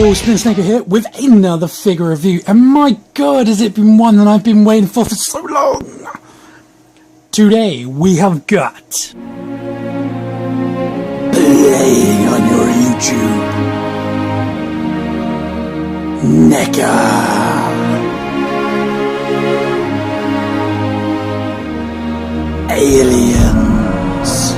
Yo, Neca here with another figure review, and my god, has it been one that I've been waiting for so long! Today we have got playing on your YouTube, Neca. Aliens.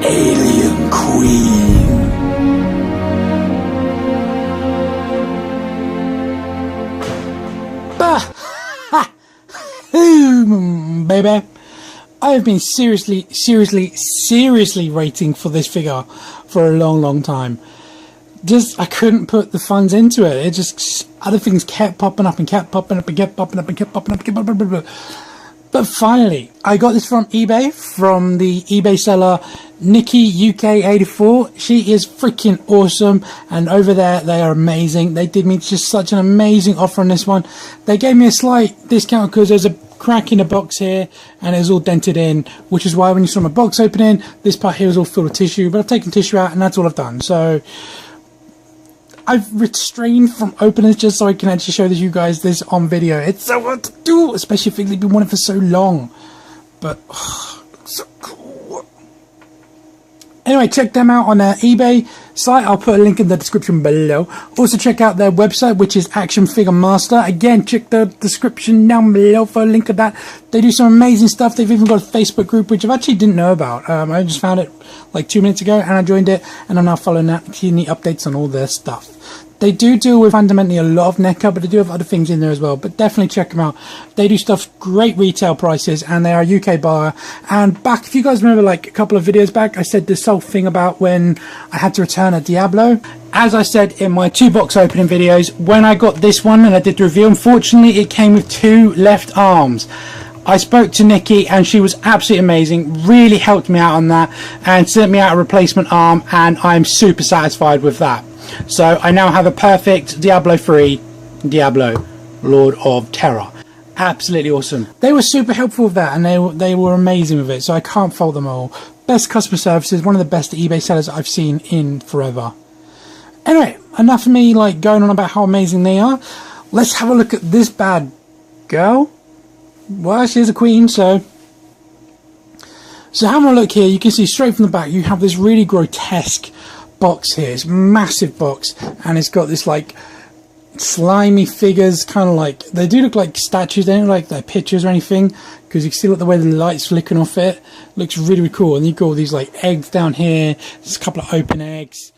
Alien Queen. Bah! Baby, I have been seriously waiting for this figure for a long time. I couldn't put the funds into it. It just, other things kept popping up and kept popping up and kept popping up and kept popping up. But finally, I got this from eBay, from the eBay seller Neca UK84. She is freaking awesome, and over there they are amazing. They did me just such an amazing offer on this one. They gave me a slight discount because there's a crack in the box here and it's all dented in, which is why when you saw my box opening, this part here is all filled with tissue, but I've taken tissue out and that's all I've done. So I've restrained from opening it just so I can actually show you guys this on video. It's so hard to do, especially if they've been wanting for so long. But so cool. Anyway, check them out on their eBay site. I'll put a link in the description below. Also check out their website, which is Action Figure Master. Again, check the description down below for a link of that. They do some amazing stuff. They've even got a Facebook group, which I actually didn't know about. I just found it like 2 minutes ago and I joined it, and I'm now following that, seeing the updates on all their stuff. They do deal with fundamentally a lot of Neca, but they do have other things in there as well. But definitely check them out. They do stuff, great retail prices, and they are a UK buyer. And back, if you guys remember, like a couple of videos back, I said this whole thing about when I had to return a Diablo. As I said in my 2 box opening videos, when I got this one and I did the review, unfortunately it came with 2 left arms. I spoke to Nikki and she was absolutely amazing, really helped me out on that and sent me out a replacement arm, and I'm super satisfied with that. So I now have a perfect Diablo 3 Diablo Lord of Terror. Absolutely awesome. They were super helpful with that, and they were amazing with it, so I can't fault them all. Best customer services, one of the best eBay sellers I've seen in forever. Anyway, enough of me like going on about how amazing they are. Let's have a look at this bad girl. Well, she's a queen, so having a look here, you can see straight from the back you have this really grotesque box here. It's a massive box, and it's got this like slimy figures, kind of like, they do look like statues, they don't look like they're pictures or anything, because you can see like the way the light's flickering off it. Looks really cool. And you've got all these like eggs down here. There's a couple of open eggs.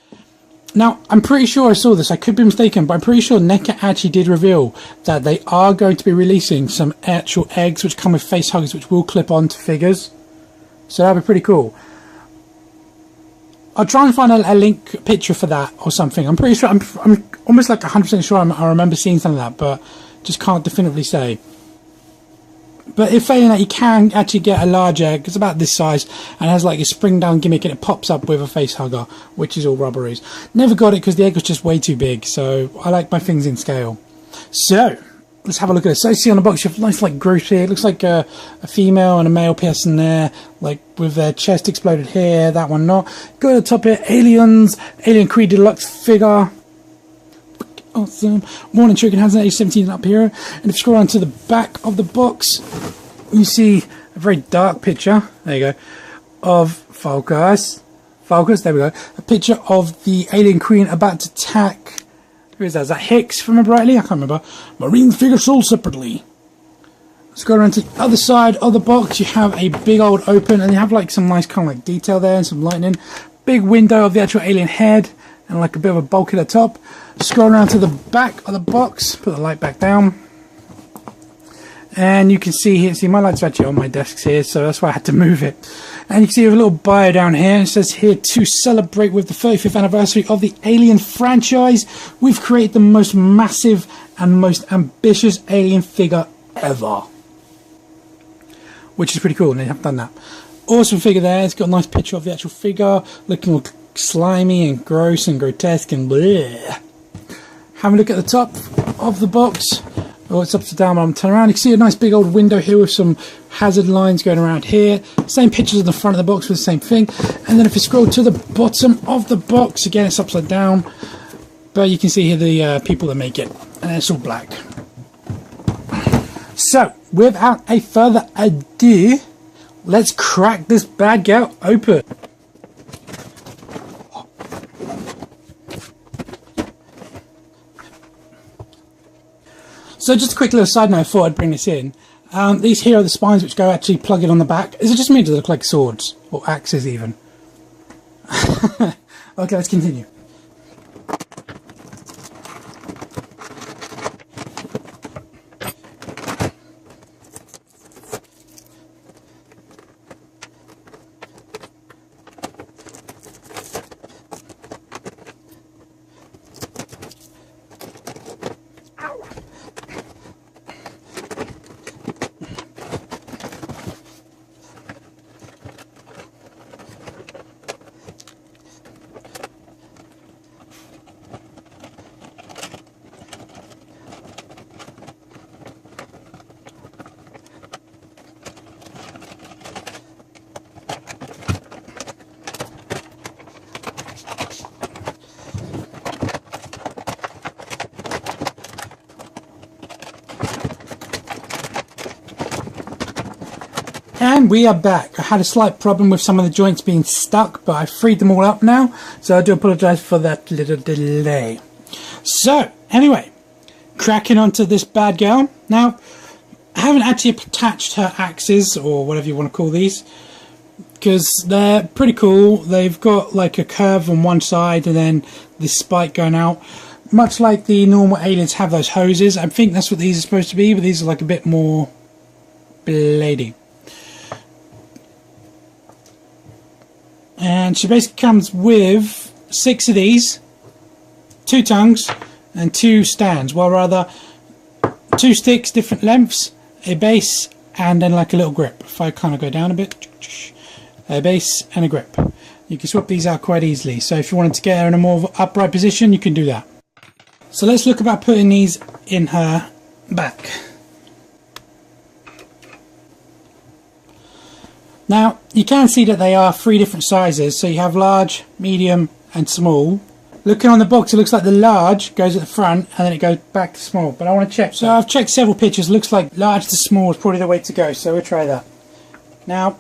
Now, I'm pretty sure I saw this, I could be mistaken, but I'm pretty sure Neca actually did reveal that they are going to be releasing some actual eggs which come with face huggers, which will clip onto figures. So that'd be pretty cool. I'll try and find a link picture for that or something. I'm pretty sure, I'm almost like 100% sure I remember seeing something like that, but just can't definitively say. But if failing that, you can actually get a large egg. It's about this size and has like a spring down gimmick, and it pops up with a face hugger, which is all rubberies. Never got it because the egg was just way too big, so I like my things in scale. So let's have a look at it. So you see on the box you have nice like growth here. It looks like a female and a male person there, like with their chest exploded here. That one not. Go to the top here, Aliens, Alien Queen Deluxe figure. Awesome. Morning Chicken has an age 17 up here. And if you scroll on to the back of the box, you see a very dark picture. There you go. Of Focus. There we go. A picture of the Alien Queen about to attack. Who is that? Is that Hicks, if I remember rightly? I can't remember. Marine figure sold separately. Let's go around to the other side of the box. You have a big old open, and you have like some nice kind of like detail there and some lightning. Big window of the actual alien head, and like a bit of a bulk at the top. Scroll around to the back of the box, put the light back down, and you can see here, see my lights are actually on my desks here, so that's why I had to move it. And you can see a little bio down here. It says here, to celebrate with the 35th anniversary of the Alien franchise, we've created the most massive and most ambitious Alien figure ever. Which is pretty cool, and they have done that. Awesome figure there. It's got a nice picture of the actual figure, looking all slimy and gross and grotesque and bleh. Have a look at the top of the box. Oh, it's upside down. I'm turning around. You can see a nice big old window here with some hazard lines going around here. Same pictures on the front of the box with the same thing. And then if you scroll to the bottom of the box, again, it's upside down. But you can see here the people that make it. And it's all black. So, without a further ado, let's crack this bad girl open. So just a quick little side note, I thought I'd bring this in. These here are the spines which go actually plug in on the back. Is it just made to look like swords? Or axes even? Okay, let's continue. And we are back. I had a slight problem with some of the joints being stuck, but I freed them all up now, so I do apologise for that little delay. So, anyway, cracking onto this bad girl. Now, I haven't actually attached her axes, or whatever you want to call these, because they're pretty cool. They've got like a curve on one side and then this spike going out. Much like the normal aliens have those hoses. I think that's what these are supposed to be, but these are like a bit more bladey. And she basically comes with 6 of these, 2 tongues and 2 stands, well rather 2 sticks, different lengths, a base and then like a little grip. If I kind of go down a bit, a base and a grip. You can swap these out quite easily, so if you wanted to get her in a more upright position you can do that. So let's look about putting these in her back. Now, you can see that they are 3 different sizes, so you have large, medium and small. Looking on the box, it looks like the large goes at the front and then it goes back to small, but I want to check. So I've checked several pictures, it looks like large to small is probably the way to go, so we'll try that. Now,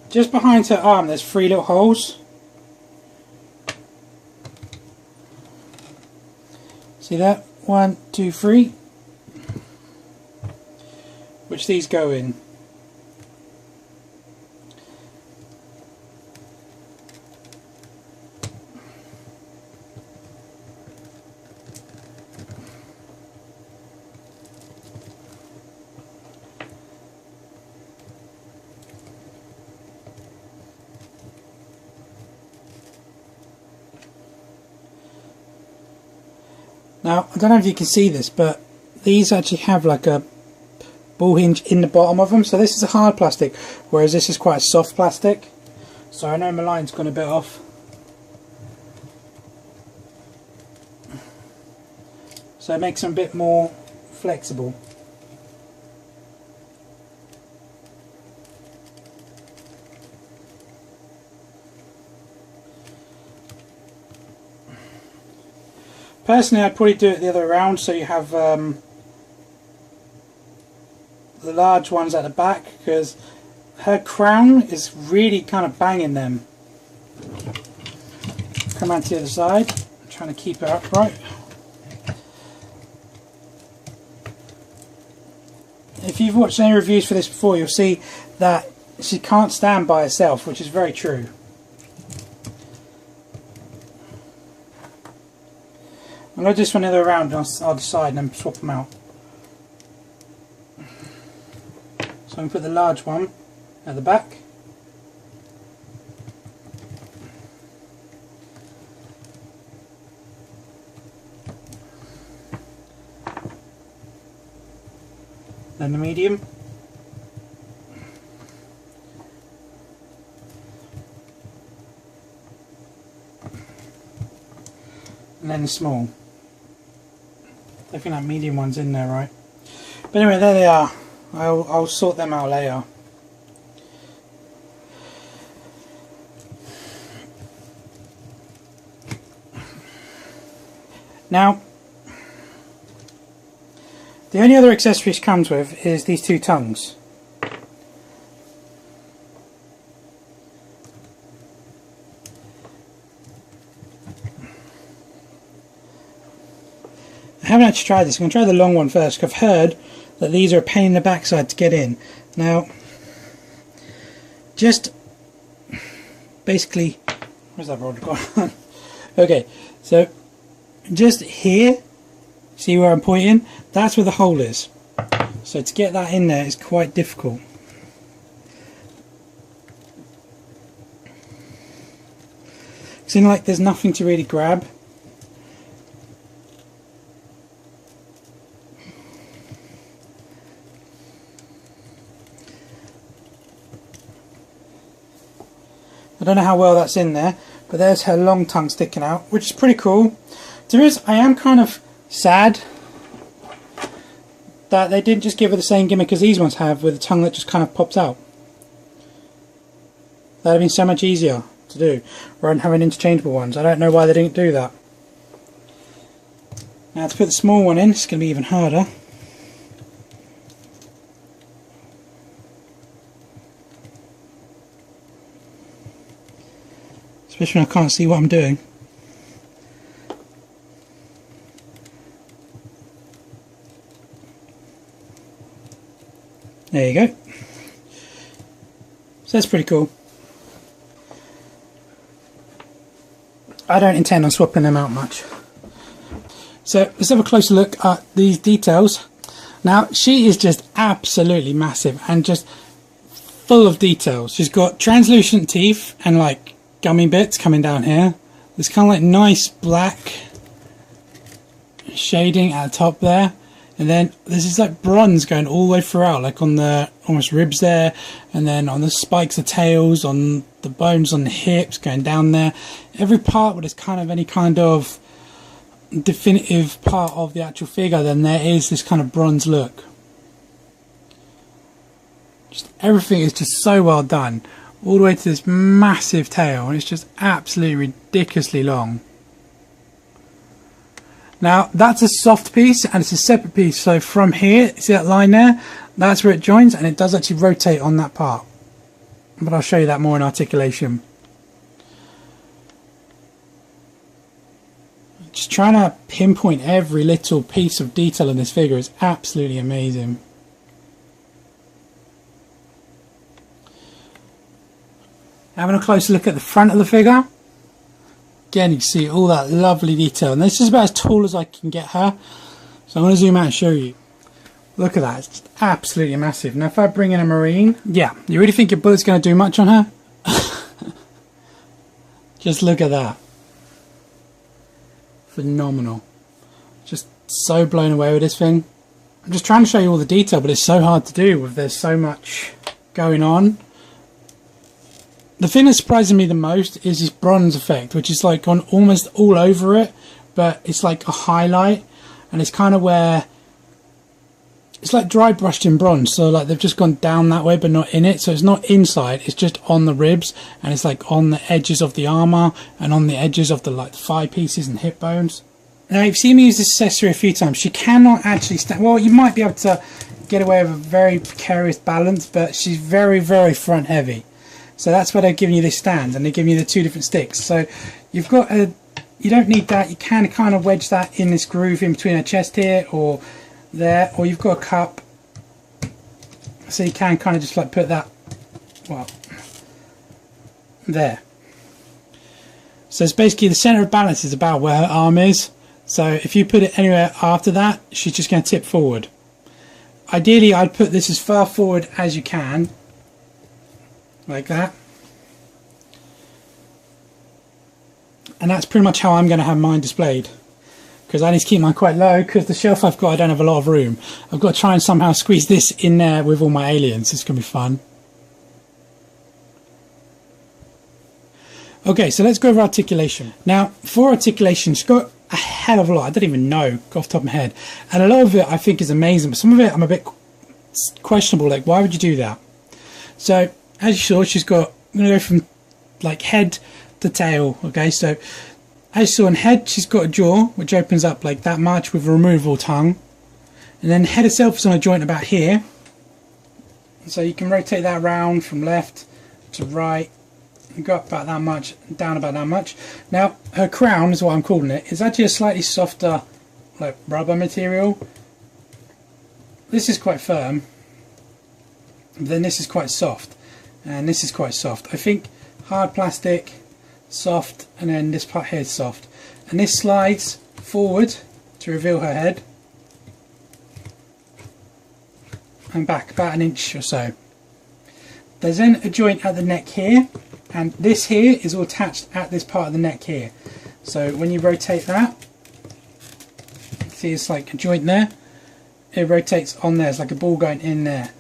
just behind her arm there's 3 little holes. See that? 1, 2, 3. Which these go in. Now, I don't know if you can see this, but these actually have like a ball hinge in the bottom of them, so this is a hard plastic whereas this is quite a soft plastic. So I know my line's gone a bit off, so it makes them a bit more flexible. Personally I'd probably do it the other way around, so you have the large ones at the back, because her crown is really kind of banging them. Come out to the other side, I'm trying to keep it upright. If you've watched any reviews for this before, you'll see that she can't stand by herself, which is very true. I'm going to do this one the other way around on the side and then swap them out. So I'm going to put the large one at the back. Then the medium. and then the small. I think that medium one's in there, right? But anyway, there they are. I'll sort them out later. Now, the only other accessory she comes with is these two tongues. I haven't actually tried this. I'm going to try the long one first, because I've heard that these are a pain in the backside to get in. Now, just basically, where's that rod gone? Okay, so just here, see where I'm pointing? That's where the hole is. So to get that in there is quite difficult. Seems like there's nothing to really grab. I don't know how well that's in there, but there's her long tongue sticking out, which is pretty cool. I am kind of sad that they didn't just give her the same gimmick as these ones have, with a tongue that just kind of pops out. That would have been so much easier to do, rather than having interchangeable ones. I don't know why they didn't do that. Now to put the small one in, it's going to be even harder. Especially when I can't see what I'm doing. There you go. So that's pretty cool. I don't intend on swapping them out much. So let's have a closer look at these details. Now she is just absolutely massive and just full of details. She's got translucent teeth and like gummy bits coming down here. There's kind of like nice black shading at the top there, and then there's this like bronze going all the way throughout, like on the almost ribs there, and then on the spikes of tails, on the bones on the hips, going down there. Every part where there's kind of any kind of definitive part of the actual figure, then there is this kind of bronze look. Just everything is just so well done, all the way to this massive tail, and it's just absolutely ridiculously long. Now that's a soft piece and it's a separate piece, so from here, see that line there, that's where it joins, and it does actually rotate on that part, but I'll show you that more in articulation. Just trying to pinpoint every little piece of detail in this figure is absolutely amazing. Having a closer look at the front of the figure, again you can see all that lovely detail, and this is about as tall as I can get her, so I'm going to zoom out and show you. Look at that, it's just absolutely massive. Now if I bring in a marine, yeah, you really think your bullet's going to do much on her? Just look at that. Phenomenal. Just so blown away with this thing. I'm just trying to show you all the detail, but it's so hard to do with there's so much going on. The thing that's surprising me the most is this bronze effect, which is like on almost all over it, but it's like a highlight, and it's kind of where it's like dry brushed in bronze, so like they've just gone down that way but not in it, so it's not inside, it's just on the ribs, and it's like on the edges of the armour and on the edges of the like thigh pieces and hip bones. Now you've seen me use this accessory a few times. She cannot actually stand, well you might be able to get away with a very precarious balance, but she's very front heavy. So that's why they're giving you this stand, and they're giving you the two different sticks. So you've got a, you don't need that, you can kind of wedge that in this groove in between her chest here or there, or you've got a cup, so you can kind of just like put that, well, there. So it's basically the centre of balance is about where her arm is, so if you put it anywhere after that, she's just going to tip forward. Ideally I'd put this as far forward as you can, like that, and that's pretty much how I'm going to have mine displayed, because I need to keep mine quite low because the shelf I've got, I don't have a lot of room. I've got to try and somehow squeeze this in there with all my aliens. It's going to be fun. Okay, so let's go over articulation. Now for articulation, she's got a hell of a lot. I don't even know off the top of my head. And a lot of it I think is amazing, but some of it I'm a bit questionable. Like, why would you do that? So as you saw, she's got, I'm going to go from like head to tail. Okay, so as you saw in head, she's got a jaw which opens up like that much with a removable tongue, and then head itself is on a joint about here, so you can rotate that around from left to right and go up about that much, down about that much. Now her crown is what I'm calling it. It's actually a slightly softer like rubber material. This is quite firm, but then this is quite soft, and this is quite soft. I think hard plastic, soft, and then this part here is soft, and this slides forward to reveal her head and back about an inch or so. There's then a joint at the neck here, and this here is all attached at this part of the neck here. So when you rotate that, see it's like a joint there, it rotates on there, it's like a ball going in there.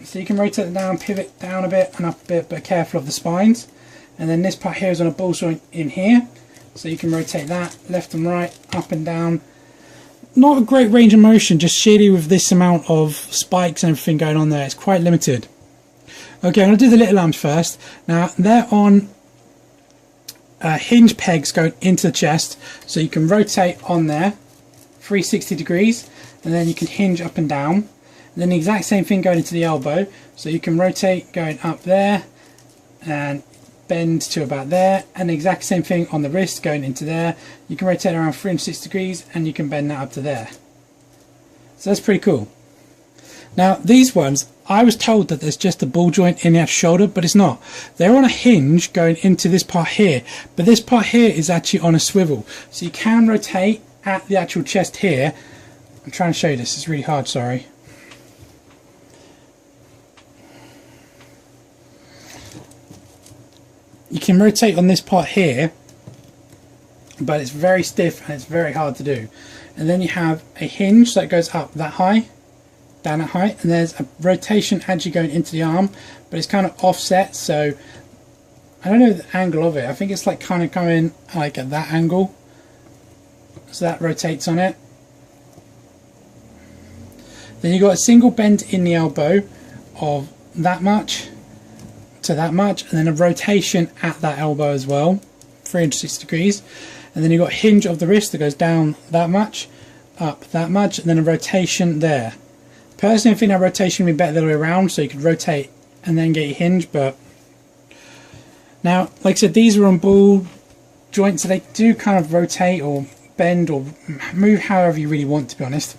So you can rotate it down, pivot down a bit and up a bit, but careful of the spines. And then this part here is on a ball joint in here, so you can rotate that left and right, up and down. Not a great range of motion, just sheerly with this amount of spikes and everything going on there. It's quite limited. Okay, I'm going to do the little arms first. Now they're on hinge pegs going into the chest, so you can rotate on there 360 degrees, and then you can hinge up and down. And then the exact same thing going into the elbow, so you can rotate going up there and bend to about there, and the exact same thing on the wrist going into there. You can rotate around 360 degrees and you can bend that up to there. So that's pretty cool. Now these ones, I was told that there's just a ball joint in the actual shoulder, but it's not. They're on a hinge going into this part here, but this part here is actually on a swivel, so you can rotate at the actual chest here. I'm trying to show you this, it's really hard, sorry. You can rotate on this part here, but it's very stiff and it's very hard to do. And then you have a hinge that goes up that high, down that high, and there's a rotation actually going into the arm, but it's kind of offset, so I don't know the angle of it. I think it's like kind of coming like at that angle, so that rotates on it. Then you've got a single bend in the elbow of that much to that much, and then a rotation at that elbow as well, 360 degrees. And then you've got a hinge of the wrist that goes down that much, up that much, and then a rotation there. Personally, I think that rotation would be better the other way around, so you could rotate and then get your hinge. But now, like I said, these are on ball joints, so they do kind of rotate or bend or move however you really want, to be honest.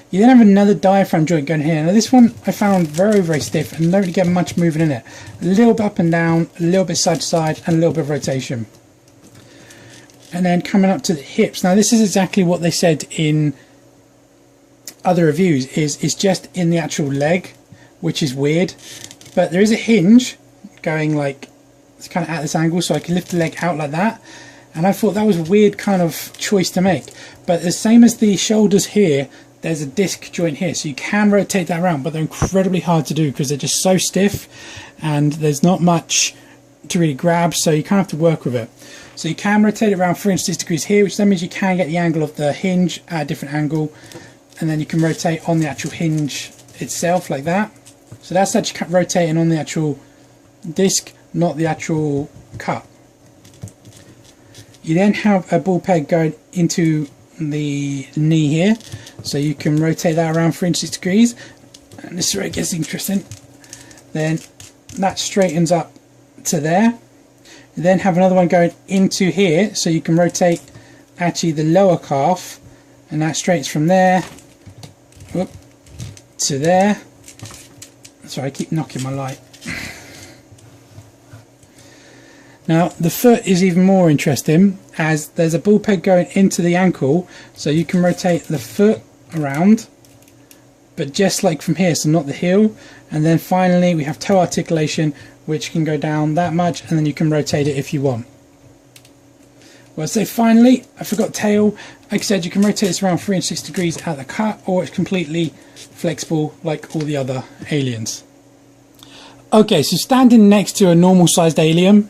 You then have another diaphragm joint going here. Now this one I found very, very stiff and don't really get much movement in it. A little bit up and down, a little bit side to side, and a little bit of rotation. And then coming up to the hips. Now this is exactly what they said in other reviews, is just in the actual leg, which is weird. But there is a hinge going like, it's kind of at this angle, so I can lift the leg out like that. And I thought that was a weird kind of choice to make. But the same as the shoulders here, there's a disc joint here, so you can rotate that around, but they're incredibly hard to do because they're just so stiff and there's not much to really grab, so you kind of have to work with it. So you can rotate it around 360 degrees here, which then means you can get the angle of the hinge at a different angle, and then you can rotate on the actual hinge itself like that. So that's actually rotating on the actual disc, not the actual cut. You then have a ball peg going into the knee here, so you can rotate that around 360 degrees, and this is where it gets interesting. Then that straightens up to there. You then have another one going into here, so you can rotate actually the lower calf, and that straightens from there whoop, to there. Sorry, I keep knocking my light. Now the foot is even more interesting, as there's a ball peg going into the ankle, so you can rotate the foot around, but just like from here, so not the heel. And then finally we have toe articulation, which can go down that much, and then you can rotate it if you want. Well, so finally, I forgot tail. Like I said, you can rotate this around 360 degrees at the cut, or it's completely flexible like all the other aliens. Okay, so standing next to a normal sized alien,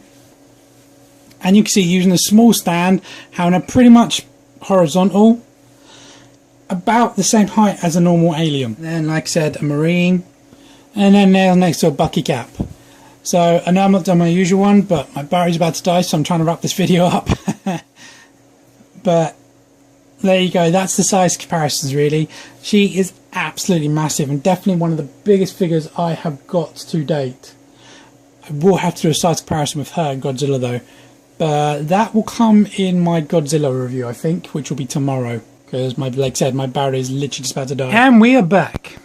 and you can see using a small stand, having a pretty much horizontal, about the same height as a normal alien. Then, like I said, a marine, and then nailed next to a bucky cap. So I know I'm not done my usual one, but my battery's about to die, so I'm trying to wrap this video up. But there you go, that's the size comparisons really. She is absolutely massive and definitely one of the biggest figures I have got to date. I will have to do a size comparison with her and Godzilla though. But that will come in my Godzilla review, I think, which will be tomorrow. Because, like I said, my battery is literally just about to die. And we are back.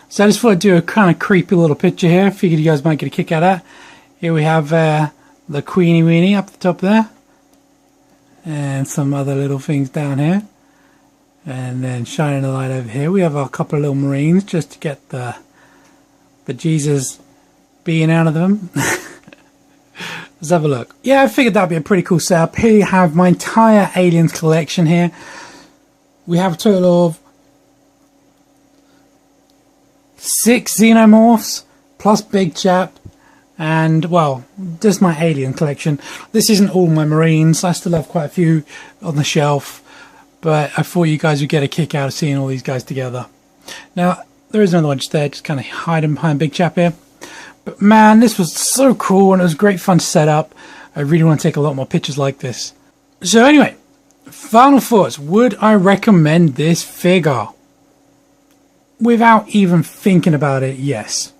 So I just thought I'd do a kind of creepy little picture here. Figured you guys might get a kick out of that. Here we have the Queenie Weenie up the top there. And some other little things down here. And then shining the light over here. We have a couple of little Marines just to get the Jesus being out of them. Let's have a look. Yeah, I figured that'd be a pretty cool setup. Here you have my entire Aliens collection here. We have a total of 6 Xenomorphs, plus Big Chap, and, well, just my Alien collection. This isn't all my Marines. I still have quite a few on the shelf, but I thought you guys would get a kick out of seeing all these guys together. Now, there is another one just there, just kind of hiding behind Big Chap here. But man, this was so cool and it was great fun to set up. I really want to take a lot more pictures like this. So anyway, final thoughts. Would I recommend this figure? Without even thinking about it, yes.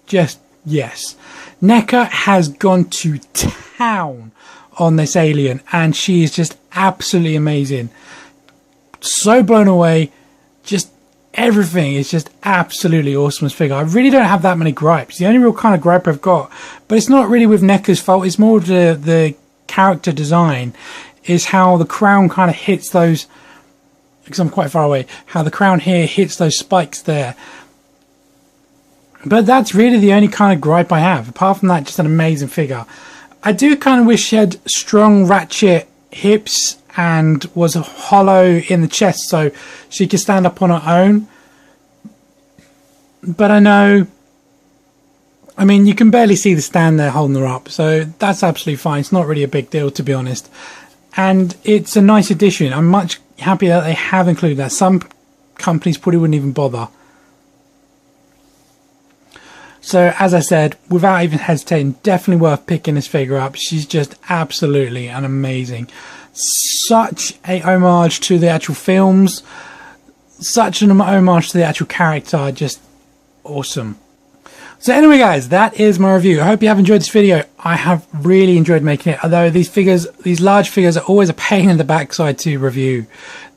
Just yes. Neca has gone to town on this alien and she is just absolutely amazing. So blown away. Just everything is just absolutely awesome as figure. I really don't have that many gripes. The only real kind of gripe I've got, but it's not really with Neca's fault, it's more the character design, is how the crown kind of hits those, because I'm quite far away, how the crown here hits those spikes there. But that's really the only kind of gripe I have. Apart from that, just an amazing figure. I do kind of wish she had strong ratchet hips and was hollow in the chest so she could stand up on her own. But I know, I mean, you can barely see the stand there holding her up, so that's absolutely fine. It's not really a big deal, to be honest. And it's a nice addition. I'm much happier that they have included that. Some companies probably wouldn't even bother. So, as I said, without even hesitating, definitely worth picking this figure up. She's just absolutely an amazing. Such a homage to the actual films. Such an homage to the actual character. Just awesome. So anyway guys, that is my review. I hope you have enjoyed this video. I have really enjoyed making it. Although these figures, these large figures, are always a pain in the backside to review.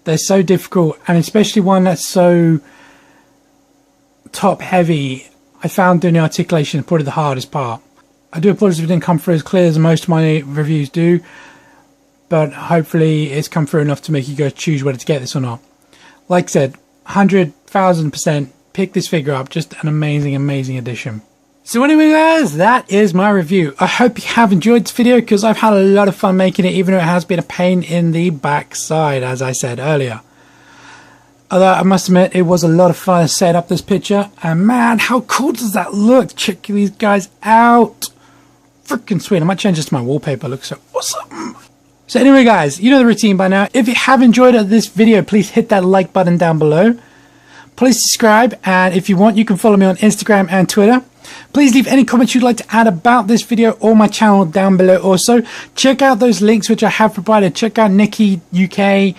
They're so difficult, and especially one that's so top heavy. I found doing the articulation probably the hardest part. I do apologize if it didn't come through as clear as most of my reviews do, but hopefully it's come through enough to make you go choose whether to get this or not. Like I said, 100,000% pick this figure up. Just an amazing, amazing addition. So anyway guys, that is my review. I hope you have enjoyed this video because I've had a lot of fun making it, even though it has been a pain in the backside, as I said earlier. Although I must admit, it was a lot of fun to set up this picture. And man, how cool does that look? Check these guys out. Freaking sweet. I might change this to my wallpaper. It looks so awesome. So anyway guys, you know the routine by now. If you have enjoyed this video, please hit that like button down below. Please subscribe. And if you want, you can follow me on Instagram and Twitter. Please leave any comments you'd like to add about this video or my channel down below also. Check out those links which I have provided. Check out Nikki UK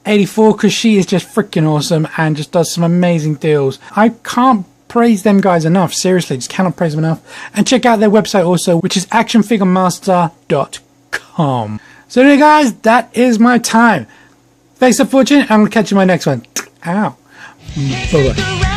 84 because she is just freaking awesome and just does some amazing deals. I can't praise them guys enough, seriously, just cannot praise them enough. And check out their website also, which is actionfiguremaster.com. So anyway guys, that is my time. Thanks for watching, I'm going to catch you in my next one. Ow. Bye bye.